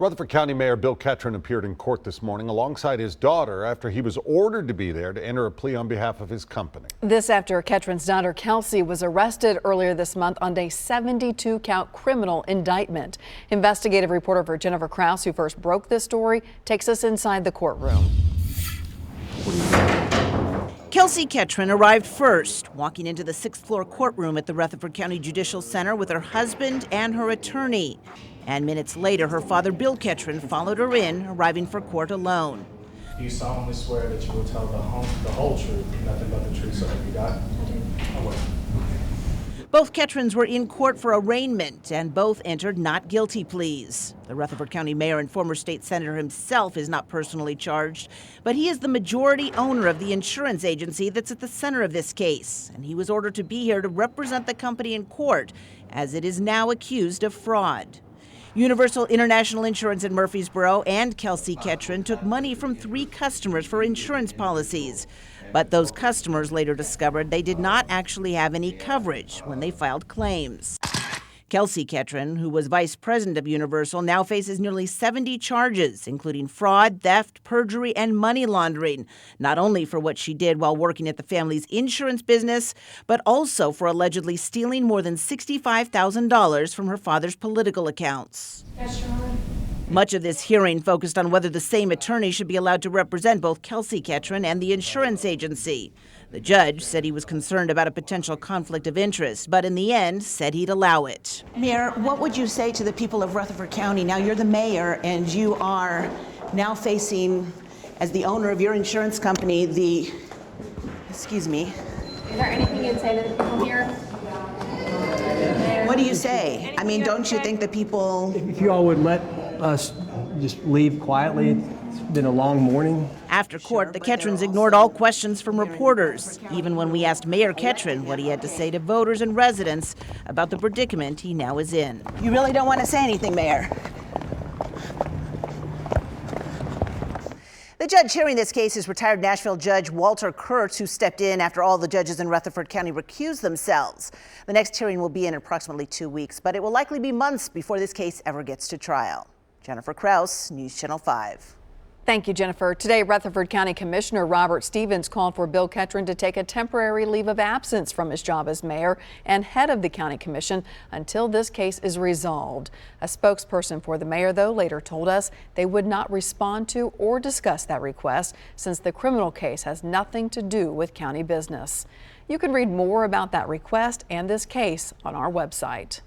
Rutherford County Mayor Bill Ketron appeared in court this morning alongside his daughter after he was ordered to be there to enter a plea on behalf of his company. This after Ketron's daughter Kelsey was arrested earlier this month on a 72-count criminal indictment. Investigative reporter for Jennifer Krause, who first broke this story, takes us inside the courtroom. Kelsey Ketron arrived first, walking into the 6th floor courtroom at the Rutherford County Judicial Center with her husband and her attorney. And minutes later, her father, Bill Ketron, followed her in, arriving for court alone. Do you solemnly swear that you will tell the whole truth, nothing but the truth, so help you God? I do. I will. Both Ketrons were in court for arraignment, and both entered not guilty pleas. The Rutherford County mayor and former state senator himself is not personally charged, but he is the majority owner of the insurance agency that's at the center of this case, and he was ordered to be here to represent the company in court, as it is now accused of fraud. Universal International Insurance in Murfreesboro and Kelsey Ketron took money from 3 customers for insurance policies. But those customers later discovered they did not actually have any coverage when they filed claims. Kelsey Ketron, who was vice president of Universal, now faces nearly 70 charges, including fraud, theft, perjury, and money laundering, not only for what she did while working at the family's insurance business, but also for allegedly stealing more than $65,000 from her father's political accounts. Much of this hearing focused on whether the same attorney should be allowed to represent both Kelsey Ketron and the insurance agency. The judge said he was concerned about a potential conflict of interest, but in the end said he'd allow it. Mayor, what would you say to the people of Rutherford County? Now you're the mayor and you are now facing, as the owner of your insurance company, excuse me. Is there anything you'd say to the people here? What do you say? I mean, don't you think the people... If you all would let us just leave quietly. It's been a long morning. After court, the Ketrons ignored all questions from reporters, even when we asked Mayor Ketron what he had to say to voters and residents about the predicament he now is in. You really don't want to say anything, Mayor? The judge hearing this case is retired Nashville Judge Walter Kurtz, who stepped in after all the judges in Rutherford County recused themselves. The next hearing will be in approximately 2 weeks, but it will likely be months before this case ever gets to trial. Jennifer Krause, News Channel 5. Thank you, Jennifer. Today, Rutherford County Commissioner Robert Stevens called for Bill Ketron to take a temporary leave of absence from his job as mayor and head of the county commission until this case is resolved. A spokesperson for the mayor, though, later told us they would not respond to or discuss that request since the criminal case has nothing to do with county business. You can read more about that request and this case on our website.